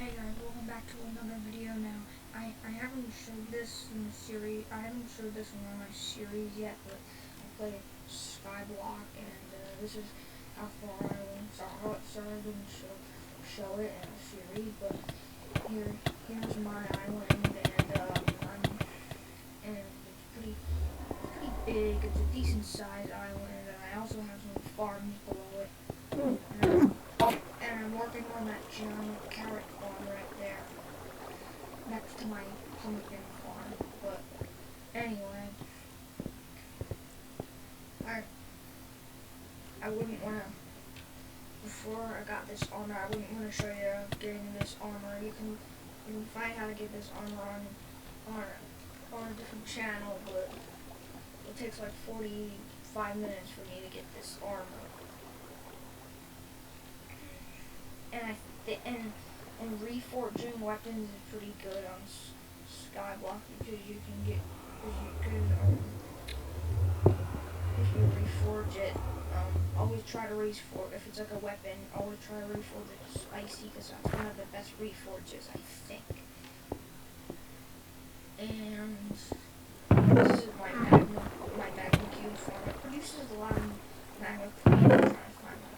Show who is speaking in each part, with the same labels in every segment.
Speaker 1: Hey guys, welcome back to another video now. I haven't showed this in the series, I haven't showed this in one of my series yet, but I played Skyblock, and this is how far I went. Sorry I didn't show it in a series, but here's my island, and it's pretty big. It's a decent sized island, and I also have some farms below it. And I'm working on that giant carrot farm right there, next to my pumpkin farm. But anyway, I wouldn't want to, before I got this armor, I wouldn't want to show you getting this armor. You can find how to get this armor on a different channel, but it takes like 45 minutes for me to get this armor. And reforging weapons is pretty good on Skyblock, because you can if you reforge it, always try to reforge, if it's like a weapon, always try to reforge it spicy, because that's one of the best reforges, I think. And this is my magma cube farm. It produces a lot of magma cube. I'm trying to find my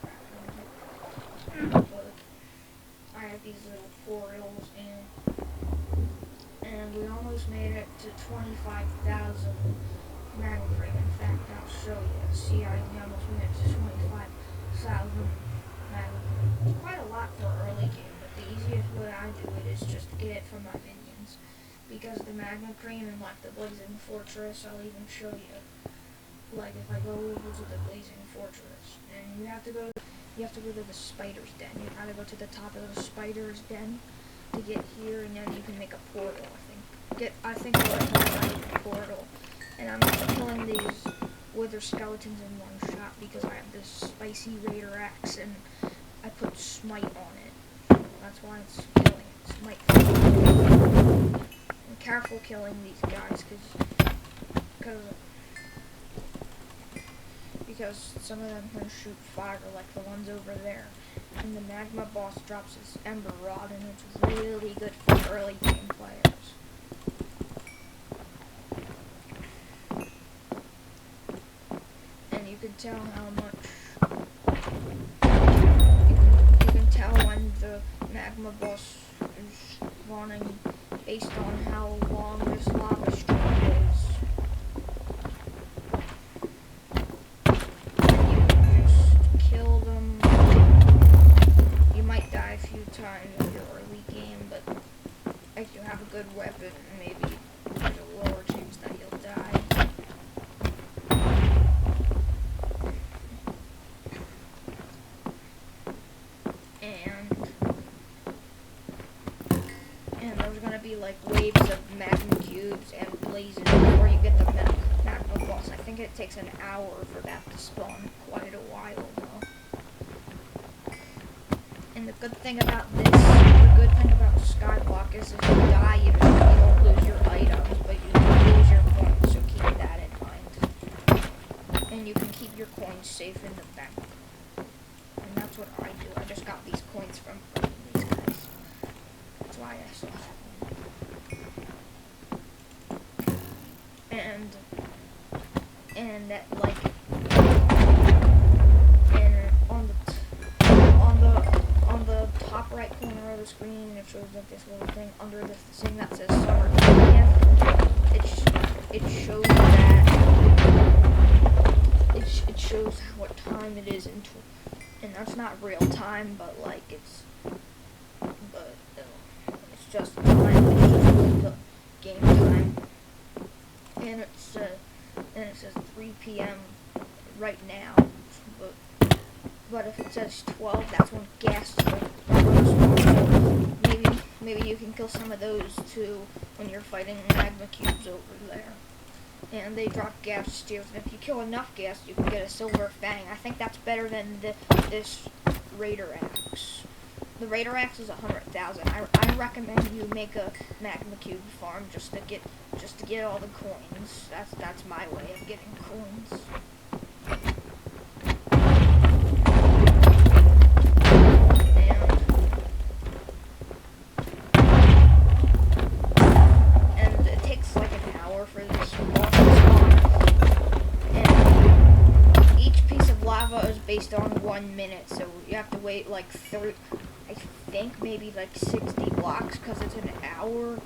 Speaker 1: background. But I have these little portals, and we almost made it to 25,000 magma frame. In fact, I'll show you. See, I almost made it to 25,000 magma frame. It's quite a lot for early game, but the easiest way I do it is just to get it from my minions. Because the magma cream and like the blazing fortress, I'll even show you. Like if I go over to the blazing fortress, and you have to go to the spider's den. You gotta go to the top of the spider's den to get here, and then you can make a portal. I think we're like a portal, and I'm killing these wither skeletons in one shot because I have this spicy raider axe, and I put smite on it. That's why it's killing it. Smite. I'm careful killing these guys because some of them can shoot fire, like the ones over there. And the magma boss drops his ember rod, and it's really good for early game players. And you can tell how much you can tell when the magma boss is running based on how long this lava stream is. Times in your early game, but if you have a good weapon, maybe there's a lower chance that you'll die. And there's gonna be like waves of magma cubes and blazes before you get the magma boss. I think it takes an hour for that to spawn. Quite a while though. And the good thing about Skyblock is if you die, you don't lose your items, but you lose your coins, so keep that in mind. And you can keep your coins safe in the bank. And that's what I do. I just got these coins from these guys. That's why I still have them. And that, like, on the top right corner of the screen, it shows like this little thing under this thing that says summer 20th. It shows what time it is, and that's not real time, but like it's just time. It's just the game time, and it says 3 p.m. right now, but if it says 12, that's when gas maybe you can kill some of those too when you're fighting magma cubes over there. And they drop gas steers, and if you kill enough gas, you can get a silver fang. I think that's better than this raider axe. The raider axe is 100,000. I recommend you make a magma cube farm just to get all the coins. That's my way of getting coins. so you have to wait like I think maybe like 60 blocks because it's an hour.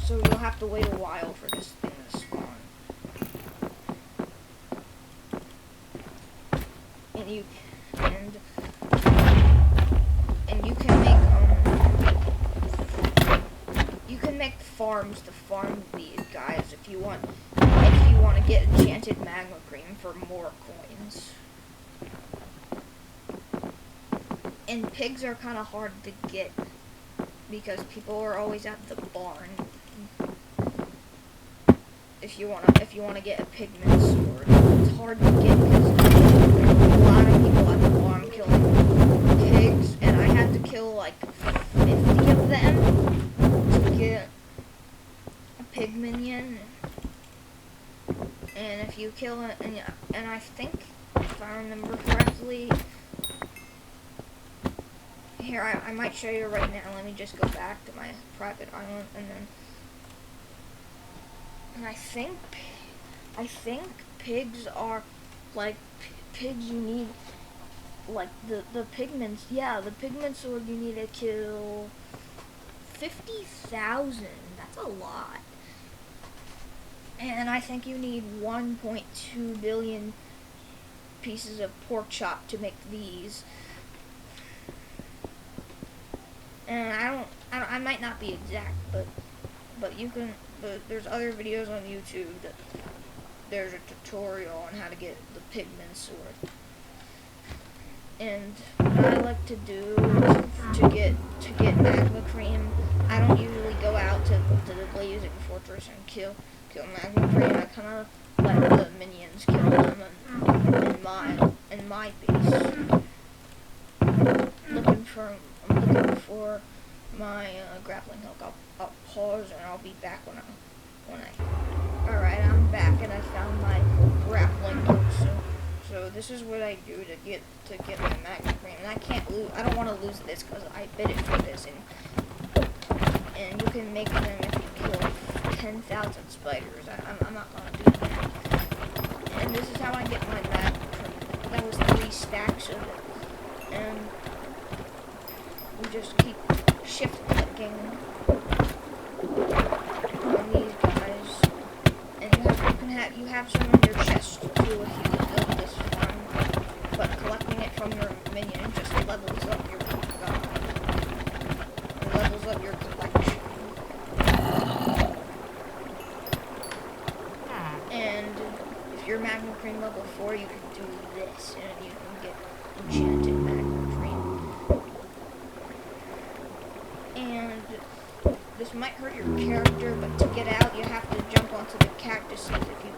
Speaker 1: So you'll have to wait a while for this thing to spawn. And you can make farms to farm these guys if you want to get enchanted magma cream for more coins. And pigs are kind of hard to get because people are always at the barn. If you wanna get a pigman sword, it's hard to get because a lot of people at the farm killing pigs, and I had to kill like 50 of them to get a pig minion. And if you kill it, and I think if I remember correctly, here I might show you right now. Let me just go back to my private island and I think pigs are like pigs. You need like the pigments. Yeah, the pigment sword. You need to kill 50,000. That's a lot. And I think you need 1.2 billion pieces of pork chop to make these. And I might not be exact, but you can. But there's other videos on YouTube that there's a tutorial on how to get the pigman sword. And what I like to do to get magma cream, I don't usually go out to the blazing fortress and kill magma cream. I kind of let the minions kill them in my base. I'm looking for my grappling hook. I'll pause and I'll be back when I. Alright, I'm back and I found my grappling hook. So this is what I do to get my magma cream. And I can't lose. I don't want to lose this because I bid it for this. And you can make them if you kill 10,000 spiders. I'm not gonna do that. And this is how I get my magma cream. That was 3 stacks of it. And we just keep shift clicking on these guys, and you have some in your chest too if you can build this farm. But collecting it from your minion just levels up your levels up your collection. And if you're magma cream level 4, you can do this, and you can get enchanted magma cream. And this might hurt your character, but to get out, you have to jump onto the cactuses. If you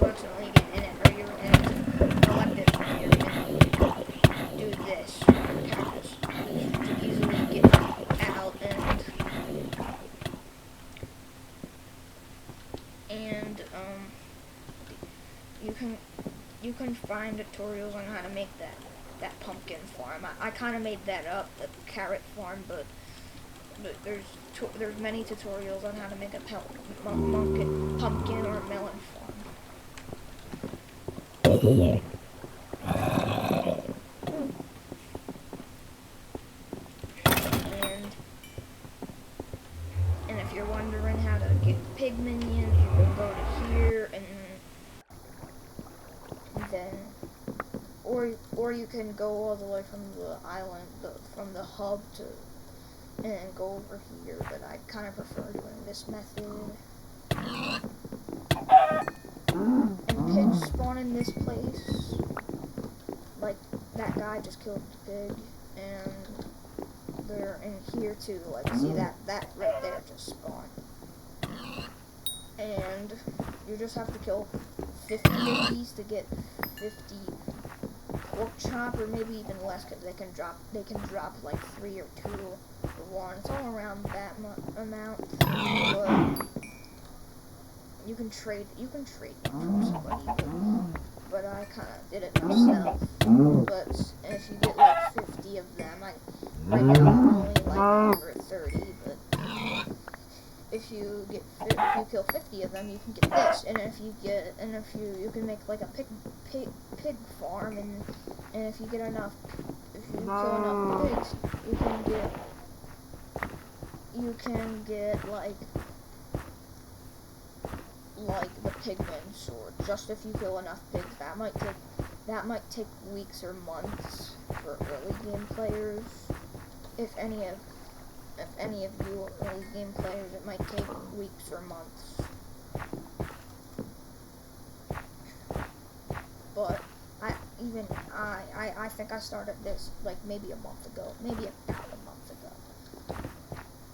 Speaker 1: accidentally get in it, or you're in it, collect it from your minion. Do this cactus to easily get out, and you can find tutorials on how to make that pumpkin farm. I kind of made that up, the carrot farm, but there's many tutorials on how to make a pumpkin or melon farm. And if you're wondering how to get pig minions, you can go to here and then, or you can go all the way from the island, from the hub to. And go over here, but I kind of prefer doing this method. And pigs spawn in this place. Like, that guy just killed the pig. And they're in here too. Like, see that right there just spawned. And you just have to kill 50 of these to get 50 pork chop, or maybe even less, because they can drop like 3 or 2 or 1. It's all around that amount. But you can trade them from somebody, but I kind of did it myself. But if you get like 50 of them, right now I'm only like over 30, but if you kill 50 of them, you can get this. And if you can make like a pig farm, and if you get enough, if you kill enough pigs, you can get like the pigman sword. Just if you kill enough pigs, that might take weeks or months for early game players. If any of you are early game players, it might take weeks or months. But I think I started this like maybe a month ago, maybe about a month ago.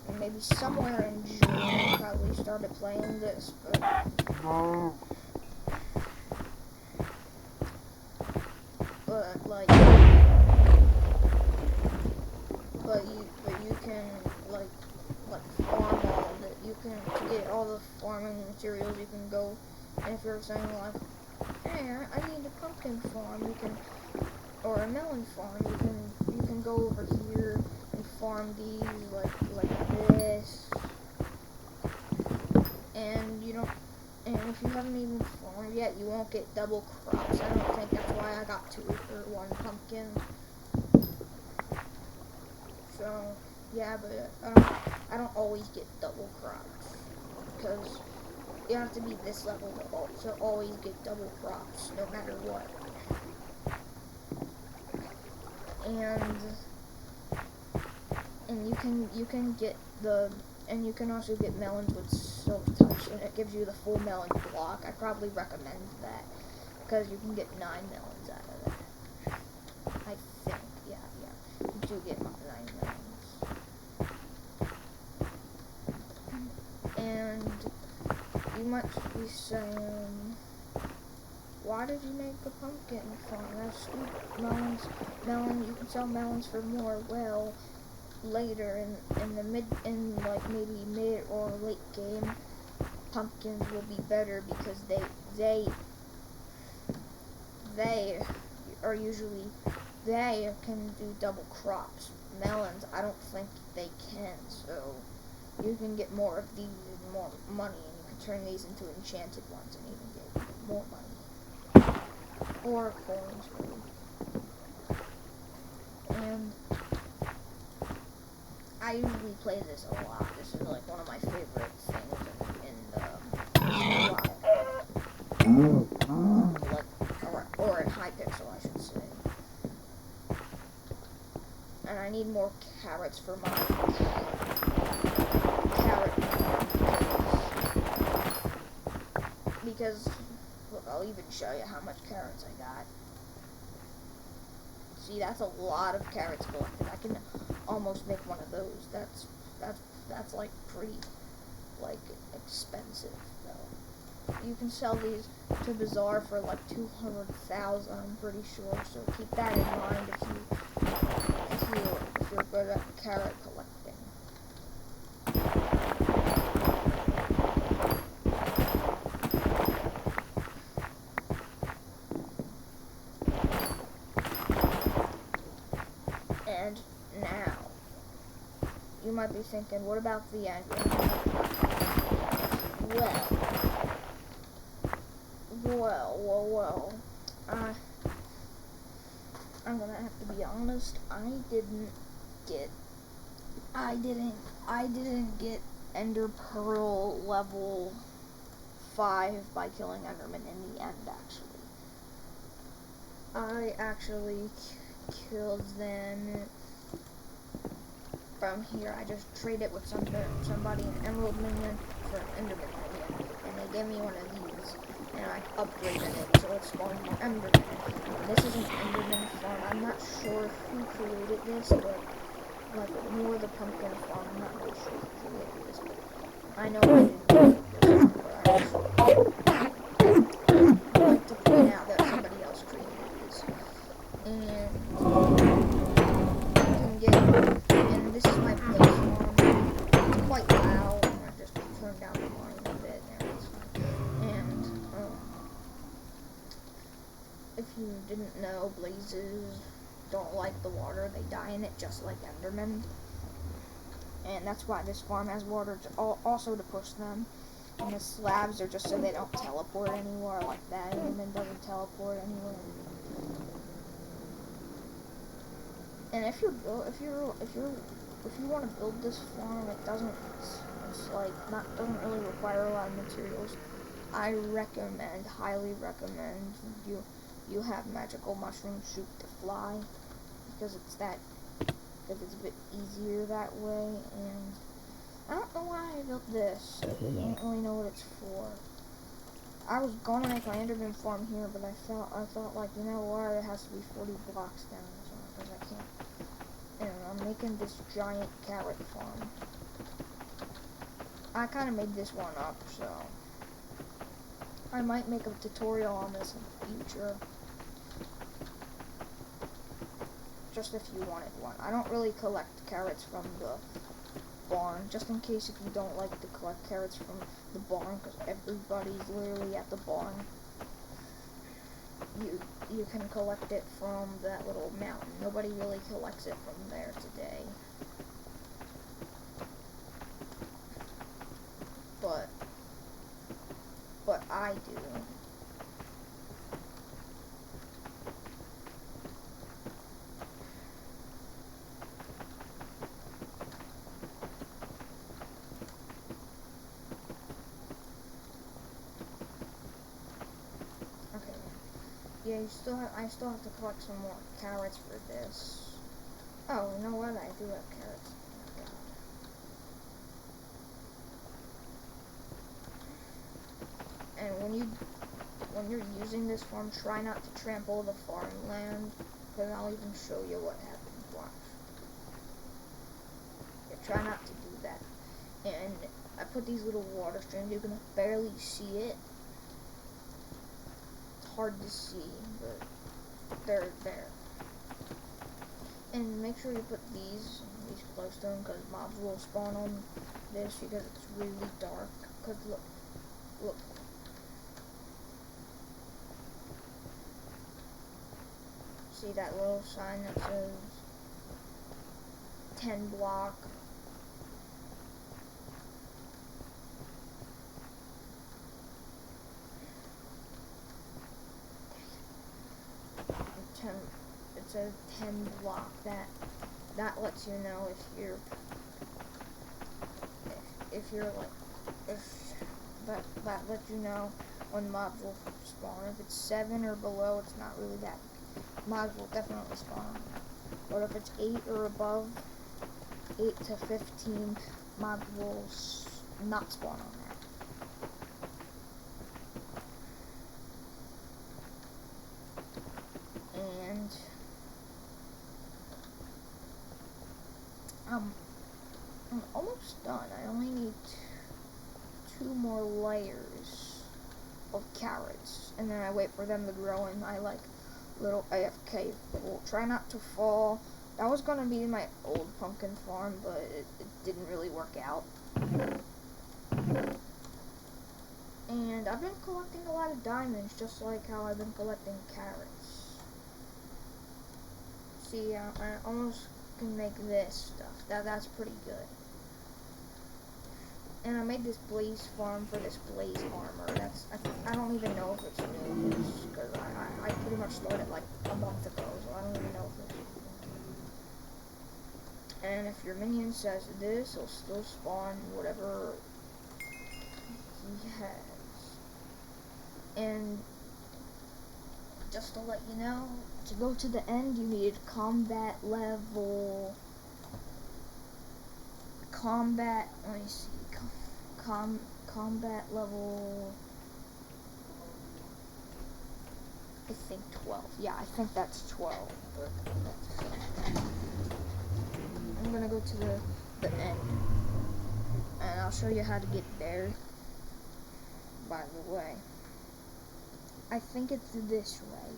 Speaker 1: And maybe somewhere in June I probably started playing this, but you can like farm all of it. You can, to get all the farming materials, you can go, and if you're saying like, hey, I need a pumpkin farm, you can, or a melon farm, you can go over here and farm these like this, and if you haven't even farmed yet, you won't get double crops. I don't think that's why I got 2 for 1 pumpkin. So yeah, but I don't always get double crops, because you have to be this level to always get double crops, no matter what. And you can get and you can also get melons with Silk Touch, and it gives you the full melon block. I probably recommend that, because you can get 9 melons out of that. I think, yeah, you do get 9 melons. And you might be saying, why did you make a pumpkin farm? That's stupid. Melons, you can sell melons for more. Well, later in like maybe mid or late game, pumpkins will be better, because they can do double crops. Melons, I don't think they can, so you can get more of these and more money, and you can turn these into enchanted ones and even get more money. Or coins, really. And I usually play this a lot. This is like one of my favorite things in or in Hypixel, I should say. And I need more carrots for my carrot farm, because look, I'll even show you how much carrots I got. See, that's a lot of carrots collected. I can almost make one of those. That's like pretty expensive though. You can sell these to Bazaar for like 200,000, I'm pretty sure. So keep that in mind if you're good at carrot collecting. And now, you might be thinking, what about the end? Well, I'm gonna have to be honest, I didn't get Ender Pearl level 5 by killing Enderman in the end, actually. I actually killed them from here. I just traded with somebody an Emerald Minion for an Enderman Minion, and they gave me one of these, and I upgraded it so it spawned more Enderman. This is an Enderman farm. I'm not sure who created this, but like more the pumpkin farm. I'm not really sure who created this, but I know I didn't create this one, but I like to point out that somebody else created this. And this is my place farm. It's quite loud, and I just turned down the volume a bit, and it's fine. And if you didn't know, blazes don't like the water. They die in it just like Endermen. And that's why this farm has water also to push them.
Speaker 2: And the slabs are just so they don't teleport anywhere, like that enderman doesn't teleport anywhere. And if you want to build this farm, it's like doesn't really require a lot of materials. I highly recommend you have magical mushroom soup to fly, because it's a bit easier that way. And I don't know why I built this. I don't really know what it's for. I was gonna make my enderman farm here, but I thought like, you know what, it has to be 40 blocks down, so because I can't. And I'm making this giant carrot farm. I kind of made this one up, so I might make a tutorial on this in the future, just if you wanted one. I don't really collect carrots from the barn, just in case if you don't like to collect carrots from the barn, because everybody's literally at the barn. You can collect it from that little mountain. Nobody really collects it from there today. But I do. Okay. Yeah, I still have to collect some more carrots for this. Oh, you know what? I do have carrots. Oh my god. And when you're using this farm, try not to trample the farmland, because I'll even show you what happens. Watch. Yeah, try not to do that. And I put these little water streams. You can barely see it. It's hard to see, but they're there. And make sure you put these glowstone, because mobs will spawn on this because it's really dark. Because look. See that little sign that says 10 block? It says 10 block. That lets you know that lets you know when mobs will spawn. If it's 7 or below, it's not really that. Mobs will definitely spawn. But if it's 8 or above, 8 to 15, mobs will not spawn on that. And I'm almost done. I only need 2 more layers of carrots, and then I wait for them to grow in my little AFK pool. Try not to fall. That was gonna be my old pumpkin farm, but it didn't really work out. And I've been collecting a lot of diamonds, just like how I've been collecting carrots. See, I almost can make this stuff. That's pretty good. And I made this blaze farm for this blaze armor. I don't even know if it's new, because I pretty much started like a month ago, so I don't even know if it's new. And if your minion says this, he'll still spawn whatever he has. And just to let you know, to go to the end, you need combat level. Let me see. Combat level. I think 12. Yeah, I think that's 12. But I'm gonna go to the end, and I'll show you how to get there. By the way, I think it's this way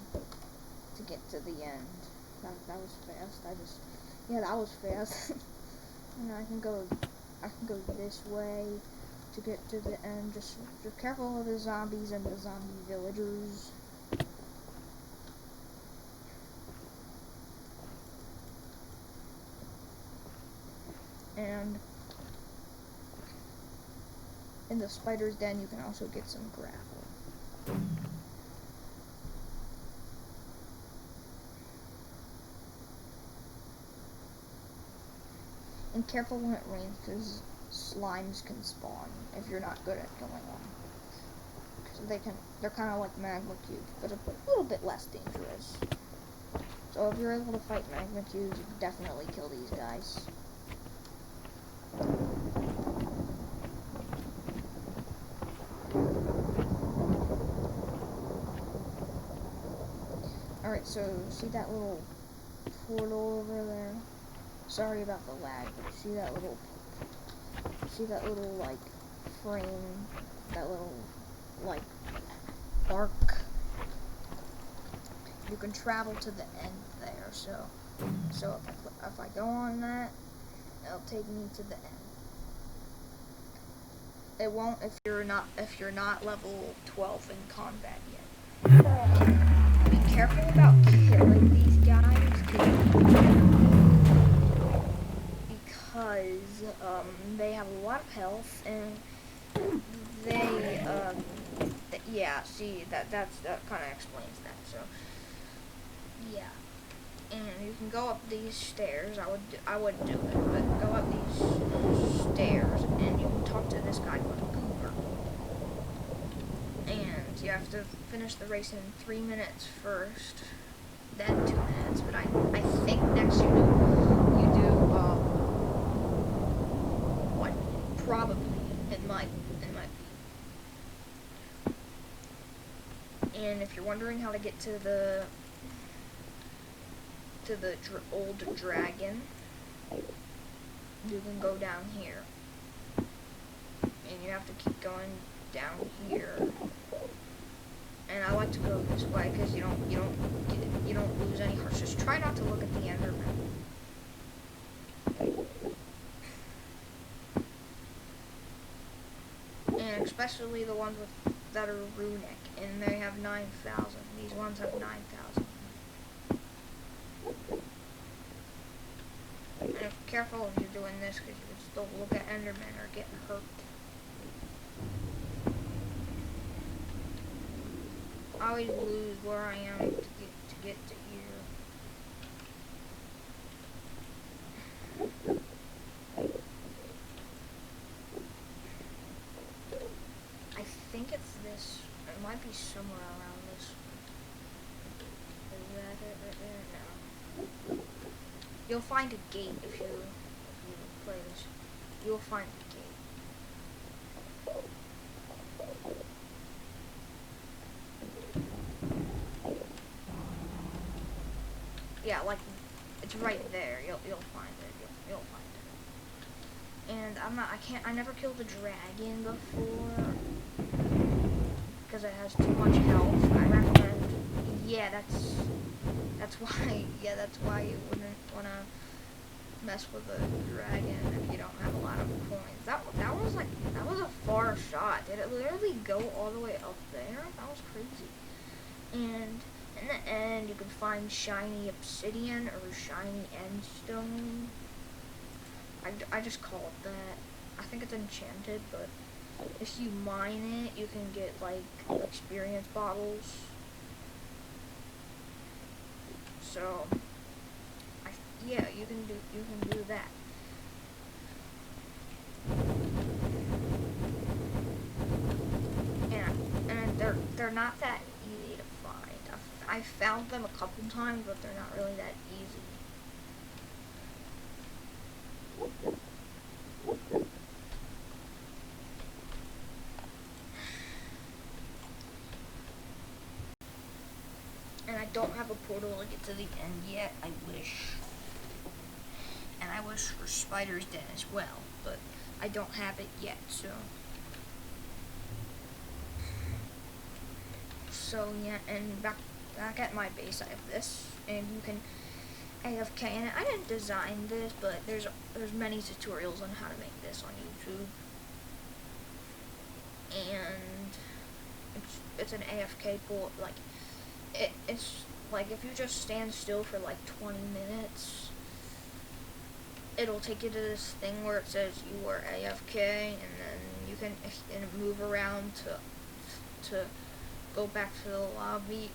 Speaker 2: to get to the end. That was fast. That was fast. And I can go this way to get to the end. Just careful of the zombies and the zombie villagers. in the spider's den, you can also get some gravel. And careful when it rains, because slimes can spawn if you're not good at killing them. So they're kind of like magma cubes, but a little bit less dangerous. So if you're able to fight magma cubes, you can definitely kill these guys. Alright, so see that little portal over there? Sorry about the lag, but see that little like frame, that little like arc? You can travel to the end there, so if I go on that, it'll take me to the end. It won't if you're not level 12 in combat yet. Be careful about killing these guys because they have a lot of health, and yeah, see that kind of explains that. So yeah, and you can go up these stairs. I wouldn't do it, but go up these stairs, and you can talk to this guy called Goober. And you have to finish the race in 3 minutes first, then 2 minutes. But I think next you do what? Probably it might be. And if you're wondering how to get to the old dragon, you can go down here, and you have to keep going down here. And I like to go this way because you don't lose any hearts. Just try not to look at the Enderman. And especially the ones that are runic, and they have 9,000. These ones have 9,000. And careful if you're doing this, because you can still look at Enderman or get hurt. I always lose where I am to get to here. I think it's this. It might be somewhere around this. Is that it right there? No. You'll find a gate if you play this. You'll find a gate. Yeah, like it's right there. You'll find it. You'll find it. And I never killed a dragon before because it has too much health. I recommend. Yeah, that's why you wouldn't want to mess with a dragon if you don't have a lot of coins. That was a far shot. Did it literally go all the way up there? That was crazy. And in the end, you can find shiny obsidian or shiny endstone. I just call it that. I think it's enchanted, but if you mine it, you can get like experience bottles. So, yeah, you can do that. And they're not that easy to find. I found them a couple times, but they're not really that easy. And I don't have a portal to get to the end yet. I wish. And I wish for Spider's Den as well, but I don't have it yet, so. So yeah, and back at my base I have this, and you can AFK, and I didn't design this, but there's many tutorials on how to make this on YouTube. And it's an AFK pool, like it's like if you just stand still for like 20 minutes, it'll take you to this thing where it says you are AFK, and then you can move around to go back to the lobby.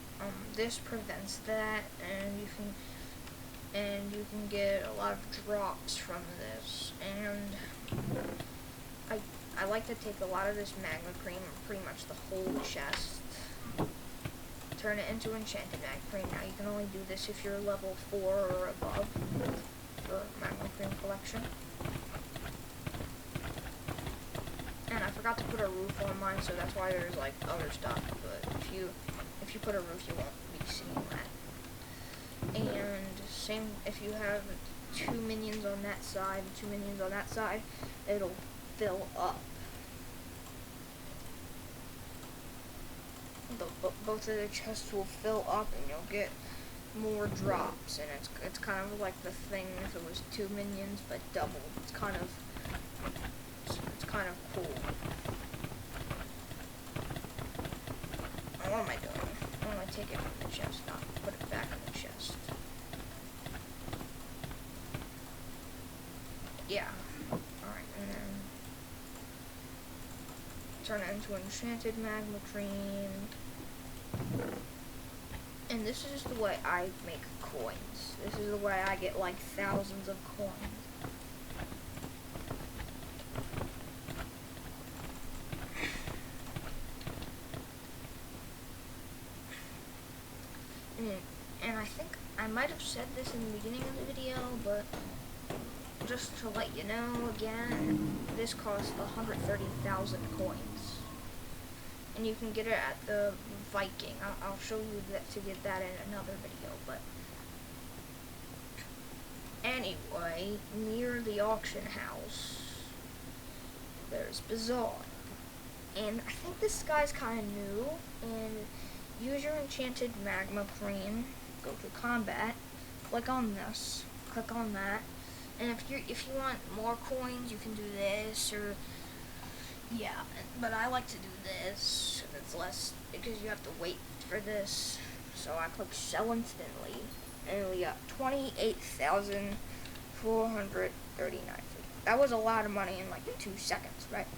Speaker 2: This prevents that, and you can get a lot of drops from this. And I like to take a lot of this magma cream, pretty much the whole chest, turn it into enchanted magma cream. Now you can only do this if you're level 4 or above for magma cream collection. And I forgot to put a roof on mine, so that's why there's like other stuff. But if you put a roof, you won't be seeing that. And same if you have 2 minions on that side, 2 minions on that side, it'll fill up. Both of the chests will fill up, and you'll get more drops. And it's kind of like the thing if it was 2 minions but double. It's kind of cool. What am I doing? I want to take it from the chest, not put it back in the chest. Yeah. Alright, and then turn it into enchanted magma cream. And this is just the way I make coins. This is the way I get like thousands of coins. And I think I might have said this in the beginning of the video, but just to let you know again, this costs 130,000 coins. And you can get it at the Viking. I'll show you that to get that in another video, but anyway, near the auction house, there's Bazaar. And I think this guy's kind of new, and use your enchanted magma cream, go to combat, click on this, click on that, and if you want more coins, you can do this, or yeah, but I like to do this, and it's less, because you have to wait for this, so I click sell instantly, and we got 28,439. That was a lot of money in like 2 seconds, right?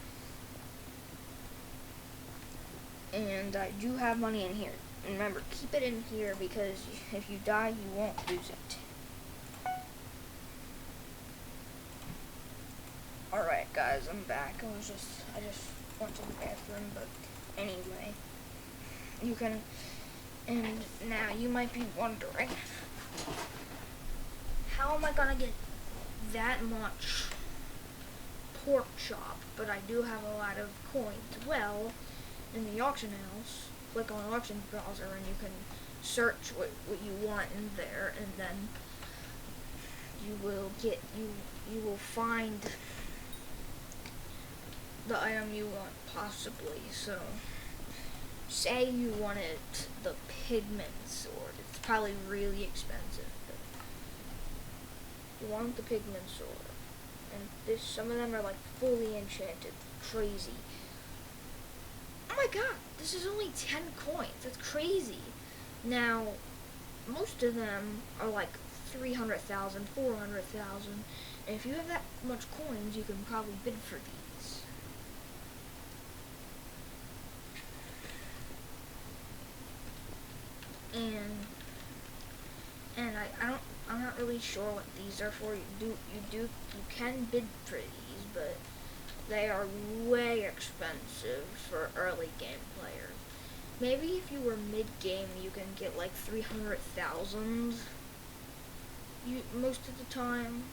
Speaker 2: And I do have money in here. And remember, keep it in here, because if you die, you won't lose it. Alright guys, I'm back. I just went to the bathroom, but anyway. You can, and now you might be wondering, how am I gonna get that much pork chop, but I do have a lot of coins? Well, in the auction house, click on auction browser, and you can search what you want in there, and then you will find the item you want, possibly. So say you wanted the pigment sword. It's probably really expensive, but you want the pigment sword, and some of them are like fully enchanted. Crazy. Oh my god, this is only 10 coins. That's crazy. Now, most of them are like 300,000, 400,000, and if you have that much coins, you can probably bid for these. And I'm not really sure what these are for. You can bid for these, but they are way expensive for early game players. Maybe if you were mid-game, you can get like 300,000 most of the time.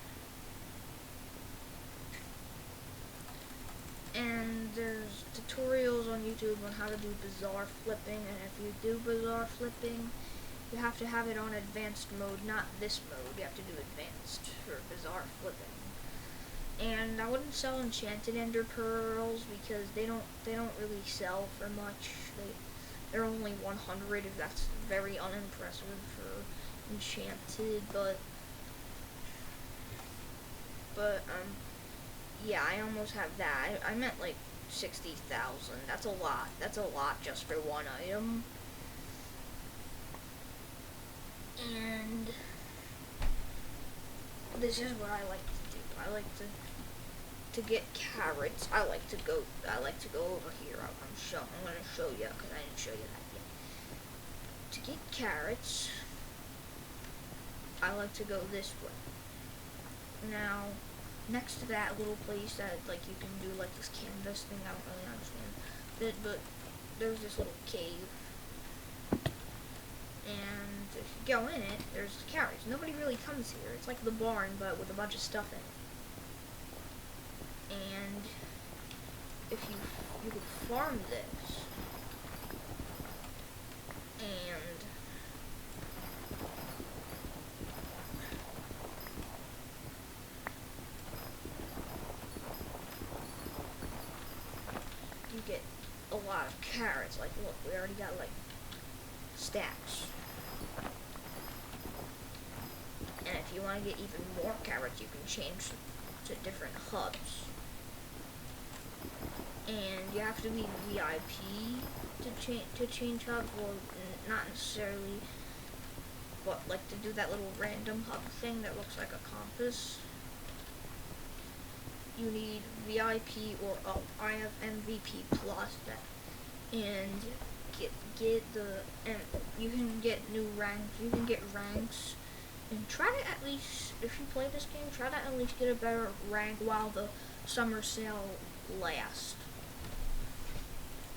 Speaker 2: And there's tutorials on YouTube on how to do bazaar flipping, and if you do bazaar flipping, you have to have it on advanced mode, not this mode. You have to do advanced for bazaar flipping. And I wouldn't sell enchanted ender pearls, because they don't really sell for much. They're only 100. That's very unimpressive for enchanted, but yeah, I almost have that. I meant like 60,000. That's a lot. That's a lot just for one item. And this is what I like to do.
Speaker 1: I like to get carrots. I like to go over here. I'm gonna show you because I didn't show you that yet. To get carrots, I like to go this way. Now, next to that little place that like you can do like this canvas thing, I don't really understand that, but there's this little cave, and if you go in it, there's carrots. Nobody really comes here. It's like the barn, but with a bunch of stuff in it. And if you could farm this, and you get a lot of carrots. Like, look, we already got like stacks. And if you want to get even more carrots, you can change to different hubs. And you have to be VIP to change hubs. Well, not necessarily, but like to do that little random hub thing that looks like a compass. You need VIP or up. I have MVP plus that, and and you can get new ranks. You can get ranks, and try to at least, if you play this game, try to at least get a better rank while the summer sale lasts.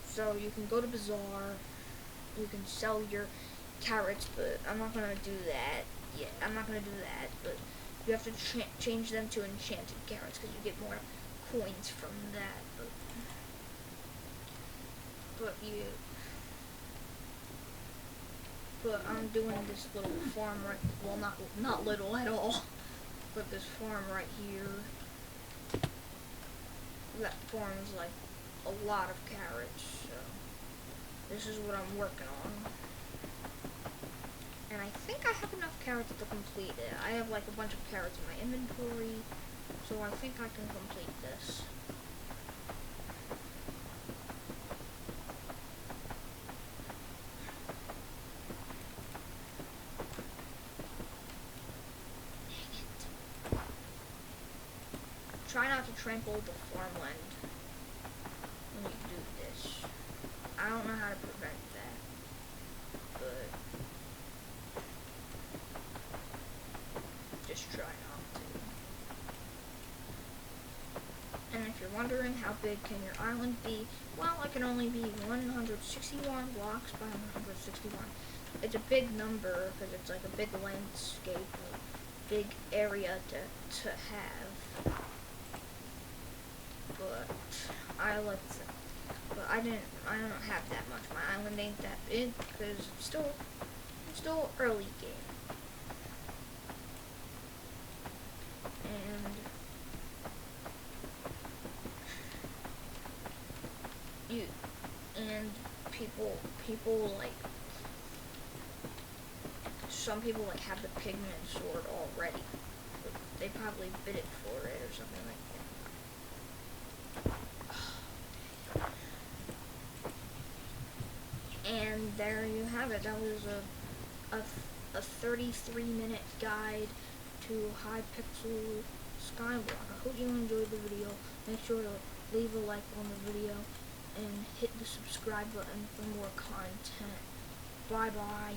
Speaker 1: So you can go to Bazaar, you can sell your carrots, but I'm not gonna do that yet. I'm not gonna do that, but you have to change them to enchanted carrots because you get more coins from that. But I'm doing this little farm right. Well, not little at all, but this farm right here. That farms like a lot of carrots. So this is what I'm working on. And I think I have enough carrots to complete it. I have like a bunch of carrots in my inventory, so I think I can complete this. Dang it. Try not to trample the farmland when you do this. I don't know how to prevent that, but just try not to. And if you're wondering how big can your island be, well, it can only be 161 blocks by 161. It's a big number because it's like a big landscape, a big area to have. But I like to, but I don't have that much. My island ain't that big because it's still early game. And people like, some people like have the pigment sword already. But they probably bid it for it or something like that. And there you have it. That was a 33-minute guide to Hypixel Skyblock. I hope you enjoyed the video. Make sure to leave a like on the video and hit the subscribe button for more content. Bye bye.